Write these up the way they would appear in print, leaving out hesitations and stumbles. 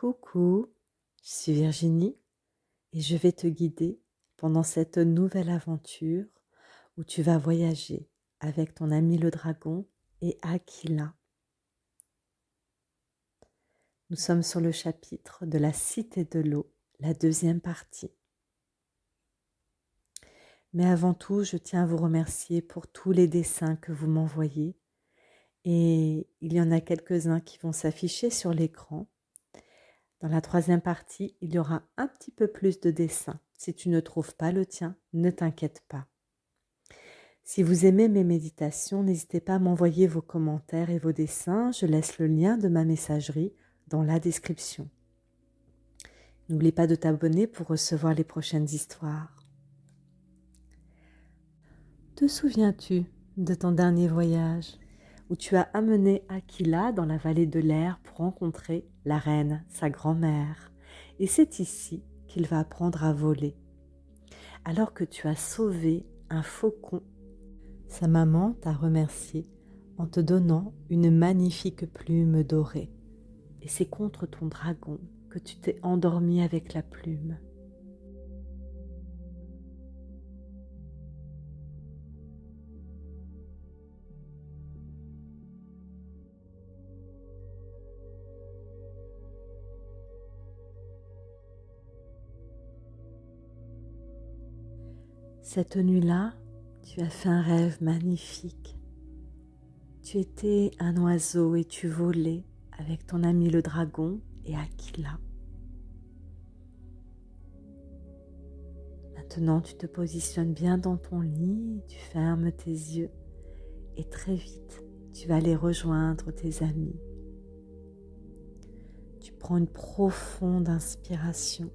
Coucou, je suis Virginie et je vais te guider pendant cette nouvelle aventure où tu vas voyager avec ton ami le dragon et Aquila. Nous sommes sur le chapitre de la Cité de l'eau, la deuxième partie. Mais avant tout, je tiens à vous remercier pour tous les dessins que vous m'envoyez et il y en a quelques-uns qui vont s'afficher sur l'écran. Dans la troisième partie, il y aura un petit peu plus de dessins. Si tu ne trouves pas le tien, ne t'inquiète pas. Si vous aimez mes méditations, n'hésitez pas à m'envoyer vos commentaires et vos dessins. Je laisse le lien de ma messagerie dans la description. N'oublie pas de t'abonner pour recevoir les prochaines histoires. Te souviens-tu de ton dernier voyage où tu as amené Aquila dans la vallée de l'air pour rencontrer la reine, sa grand-mère, et c'est ici qu'il va apprendre à voler. Alors que tu as sauvé un faucon, sa maman t'a remercié en te donnant une magnifique plume dorée. Et c'est contre ton dragon que tu t'es endormi avec la plume. Cette nuit-là, tu as fait un rêve magnifique. Tu étais un oiseau et tu volais avec ton ami le dragon et Aquila. Maintenant, tu te positionnes bien dans ton lit, tu fermes tes yeux et très vite, tu vas aller rejoindre tes amis. Tu prends une profonde inspiration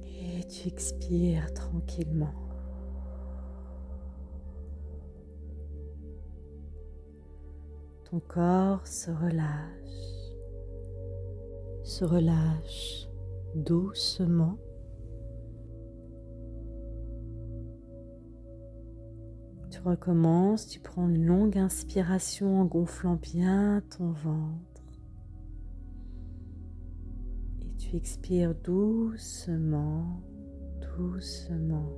et tu expires tranquillement. Ton corps se relâche doucement. Tu recommences, tu prends une longue inspiration en gonflant bien ton ventre. Et tu expires doucement, doucement.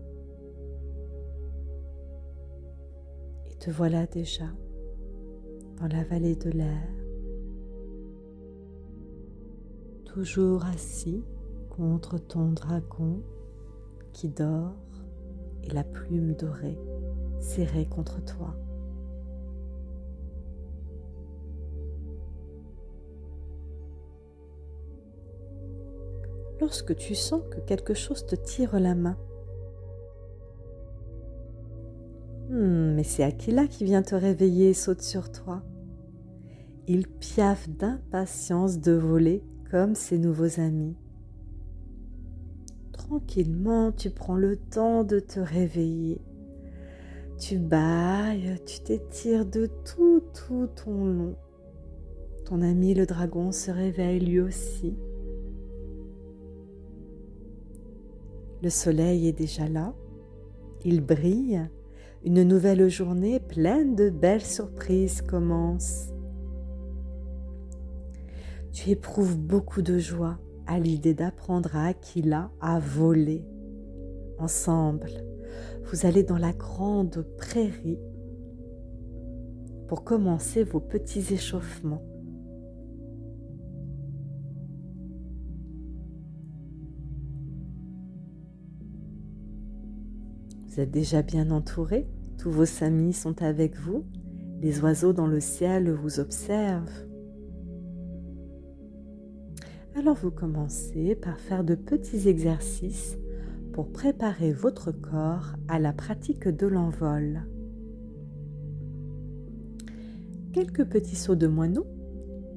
Et te voilà déjà dans la vallée de l'air, toujours assis contre ton dragon qui dort et la plume dorée serrée contre toi. Lorsque tu sens que quelque chose te tire la main, mais c'est Aquila qui vient te réveiller et saute sur toi. Il piaffe d'impatience de voler comme ses nouveaux amis. Tranquillement, tu prends le temps de te réveiller. Tu bâilles, tu t'étires de tout ton long. Ton ami le dragon se réveille lui aussi. Le soleil est déjà là, il brille. Une nouvelle journée pleine de belles surprises commence. Tu éprouves beaucoup de joie à l'idée d'apprendre à Aquila à voler. Ensemble, vous allez dans la grande prairie pour commencer vos petits échauffements. Vous êtes déjà bien entourés, tous vos amis sont avec vous, les oiseaux dans le ciel vous observent. Alors vous commencez par faire de petits exercices pour préparer votre corps à la pratique de l'envol. Quelques petits sauts de moineau,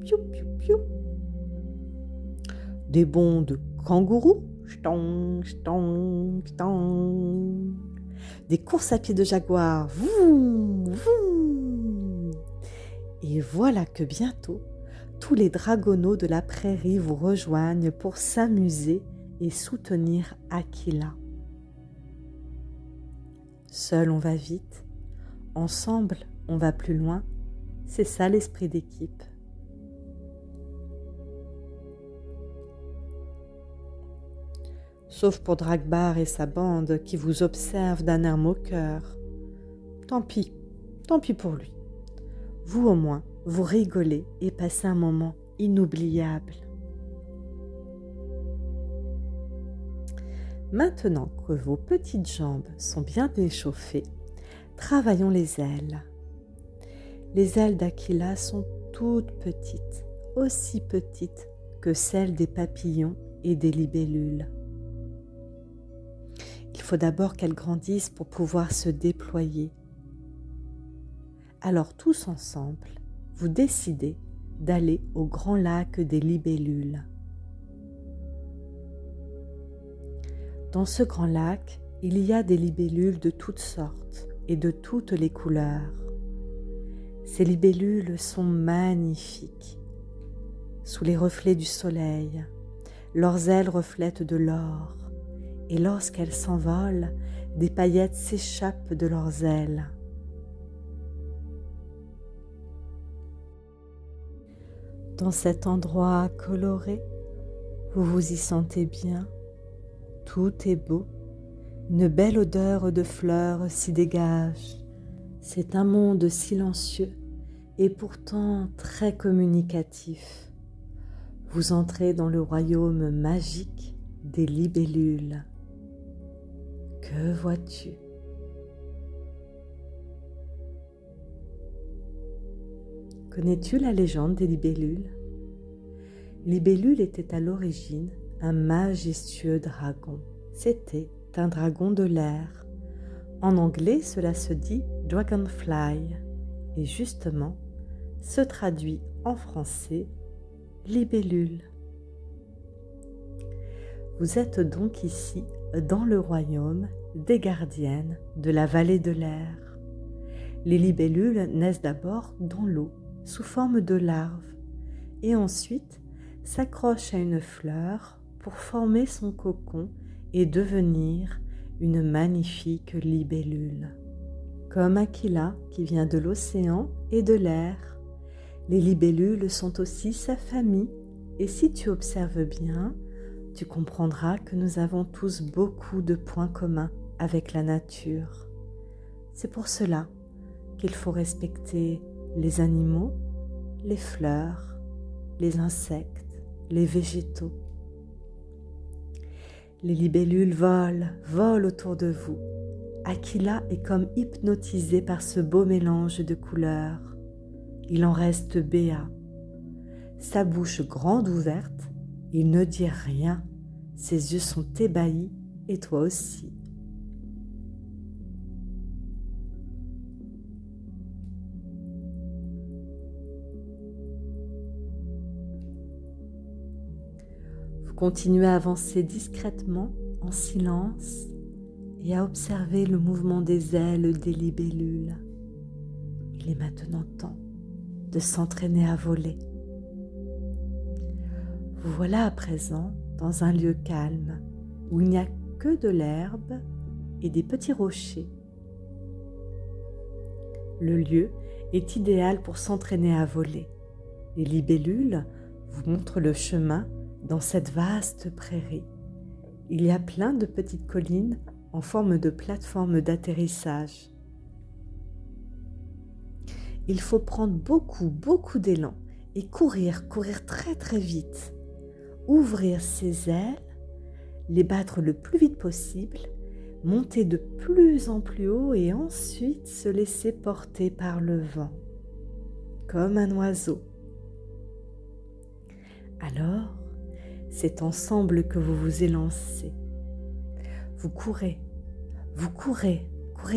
piou piou piou. Des bonds de kangourou, chtong chtong chtong. Des courses à pied de jaguar, voum voum. Et voilà que bientôt, tous les dragonneaux de la prairie vous rejoignent pour s'amuser et soutenir Aquila. Seul on va vite, ensemble on va plus loin, c'est ça l'esprit d'équipe. sauf pour Dragbar et sa bande qui vous observent d'un air moqueur. Tant pis pour lui. Vous au moins, vous rigolez et passez un moment inoubliable. Maintenant que vos petites jambes sont bien échauffées, travaillons les ailes. Les ailes d'Aquila sont toutes petites, aussi petites que celles des papillons et des libellules. Il faut d'abord qu'elles grandissent pour pouvoir se déployer. Alors tous ensemble, vous décidez d'aller au grand lac des libellules. Dans ce grand lac, il y a des libellules de toutes sortes et de toutes les couleurs. Ces libellules sont magnifiques. Sous les reflets du soleil, leurs ailes reflètent de l'or, et lorsqu'elles s'envolent, des paillettes s'échappent de leurs ailes. Dans cet endroit coloré, vous vous y sentez bien. Tout est beau, une belle odeur de fleurs s'y dégage. C'est un monde silencieux et pourtant très communicatif. Vous entrez dans le royaume magique des libellules. Que vois-tu? Connais-tu la légende des libellules? Libellule était à l'origine un majestueux dragon. C'était un dragon de l'air. En anglais, cela se dit dragonfly et justement se traduit en français libellule. Vous êtes donc ici dans le royaume des gardiennes de la vallée de l'air. Les libellules naissent d'abord dans l'eau sous forme de larves et ensuite s'accrochent à une fleur pour former son cocon et devenir une magnifique libellule. Comme Aquila qui vient de l'océan et de l'air, les libellules sont aussi sa famille et si tu observes bien, tu comprendras que nous avons tous beaucoup de points communs avec la nature. C'est pour cela qu'il faut respecter les animaux, les fleurs, les insectes, les végétaux. Les libellules volent autour de vous. Aquila est comme hypnotisé par ce beau mélange de couleurs. Il en reste béat. Sa bouche grande ouverte, il ne dit rien. Ses yeux sont ébahis et toi aussi. Vous continuez à avancer discrètement, en silence, et à observer le mouvement des ailes des libellules. Il est maintenant temps de s'entraîner à voler. Vous voilà à présent dans un lieu calme où il n'y a que de l'herbe et des petits rochers. Le lieu est idéal pour s'entraîner à voler. Les libellules vous montrent le chemin dans cette vaste prairie. Il y a plein de petites collines en forme de plateforme d'atterrissage. Il faut prendre beaucoup d'élan et courir très vite. Ouvrir ses ailes, les battre le plus vite possible, monter de plus en plus haut et ensuite se laisser porter par le vent, comme un oiseau. Alors, c'est ensemble que vous vous élancez. Vous courez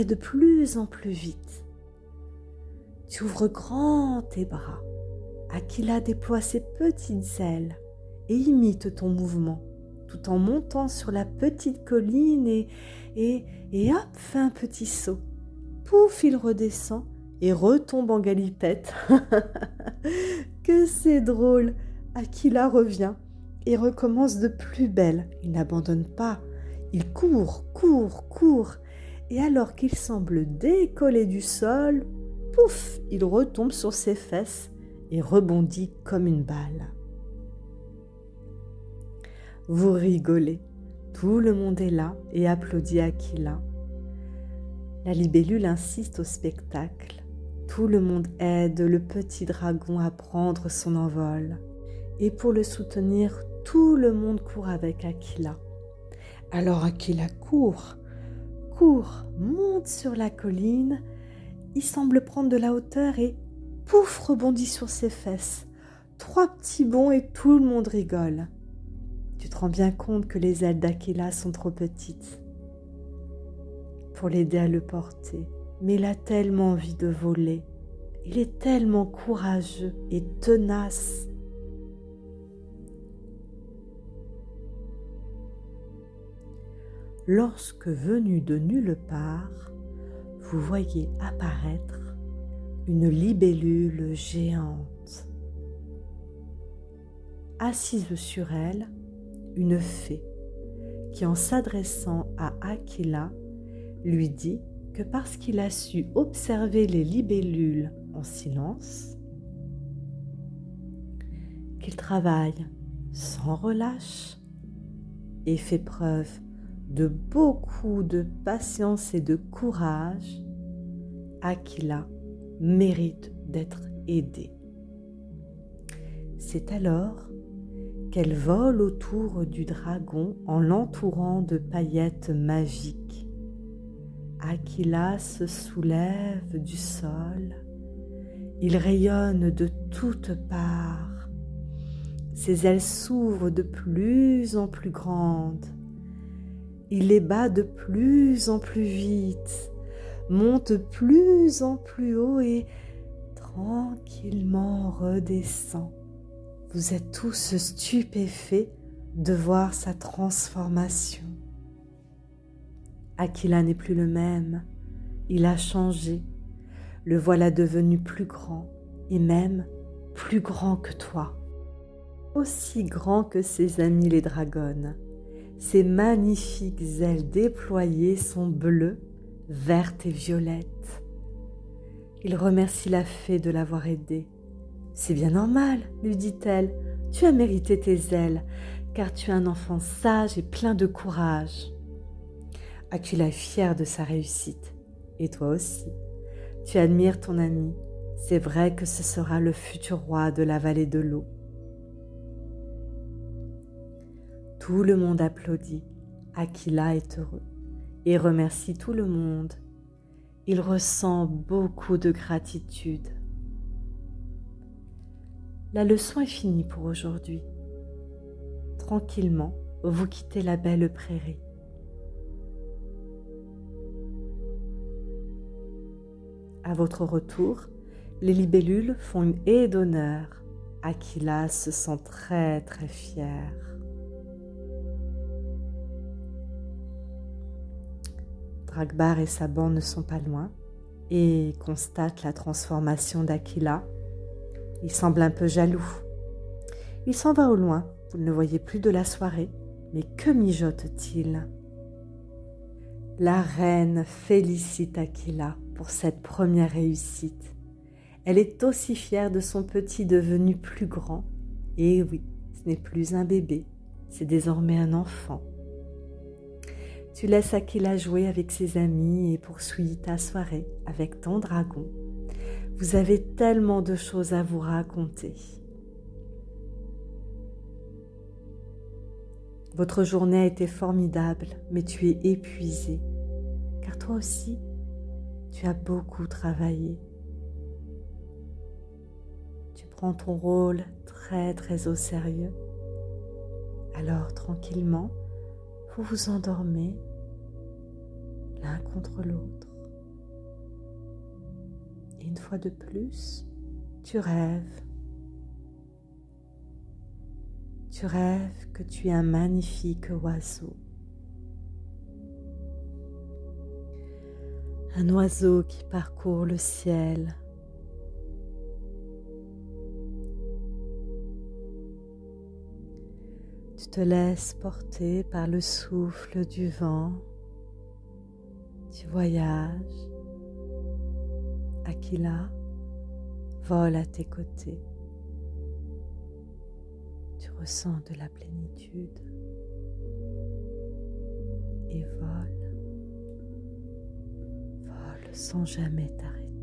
de plus en plus vite. Tu ouvres grand tes bras. Aquila déploie ses petites ailes et imite ton mouvement, tout en montant sur la petite colline et hop, fait un petit saut. Pouf, il redescend et retombe en galipette. Que c'est drôle! Aquila revient et recommence de plus belle. Il n'abandonne pas. Il court. Et alors qu'il semble décoller du sol, pouf, il retombe sur ses fesses et rebondit comme une balle. Vous rigolez. Tout le monde est là et applaudit Aquila. La libellule insiste au spectacle. Tout le monde aide le petit dragon à prendre son envol. Et pour le soutenir, tout le monde court avec Aquila. Alors Aquila court, monte sur la colline. Il semble prendre de la hauteur et pouf, rebondit sur ses fesses. 3 petits bonds et tout le monde rigole. Tu te rends bien compte que les ailes d'Aquila sont trop petites pour l'aider à le porter. Mais il a tellement envie de voler. Il est tellement courageux et tenace. Lorsque venu de nulle part, vous voyez apparaître une libellule géante. Assise sur elle, une fée qui, en s'adressant à Aquila, lui dit que parce qu'il a su observer les libellules en silence, qu'il travaille sans relâche et fait preuve de beaucoup de patience et de courage, Aquila mérite d'être aidé. C'est alors qu'elle vole autour du dragon en l'entourant de paillettes magiques. Aquila se soulève du sol. Il rayonne de toutes parts. Ses ailes s'ouvrent de plus en plus grandes. Il les bat de plus en plus vite, monte de plus en plus haut et tranquillement redescend. Vous êtes tous stupéfaits de voir sa transformation. Aquila n'est plus le même, il a changé. Le voilà devenu plus grand et même plus grand que toi. Aussi grand que ses amis les dragons. Ses magnifiques ailes déployées sont bleues, vertes et violettes. Il remercie la fée de l'avoir aidé. C'est bien normal, lui dit-elle, tu as mérité tes ailes, car tu es un enfant sage et plein de courage. Aquila est fier de sa réussite, et toi aussi. Tu admires ton ami, c'est vrai que ce sera le futur roi de la vallée de l'eau. Tout le monde applaudit, Aquila est heureux et remercie tout le monde. Il ressent beaucoup de gratitude. La leçon est finie pour aujourd'hui. Tranquillement, vous quittez la belle prairie. À votre retour, les libellules font une haie d'honneur. Aquila se sent très très fier. Dragbar et sa bande ne sont pas loin et constatent la transformation d'Aquila. Il semble un peu jaloux. Il s'en va au loin, vous ne le voyez plus de la soirée, mais que mijote-t-il? La reine félicite Aquila pour cette première réussite. Elle est aussi fière de son petit devenu plus grand. Et oui, ce n'est plus un bébé, c'est désormais un enfant. Tu laisses Aquila jouer avec ses amis et poursuis ta soirée avec ton dragon. Vous avez tellement de choses à vous raconter. Votre journée a été formidable, mais tu es épuisé, car toi aussi, tu as beaucoup travaillé. Tu prends ton rôle très très au sérieux. Alors tranquillement, vous vous endormez l'un contre l'autre. Et une fois de plus, tu rêves. Tu rêves que tu es un magnifique oiseau. Un oiseau qui parcourt le ciel. Tu te laisses porter par le souffle du vent. Tu voyages. Aquila vole à tes côtés. Tu ressens de la plénitude. et vole, vole sans jamais t'arrêter.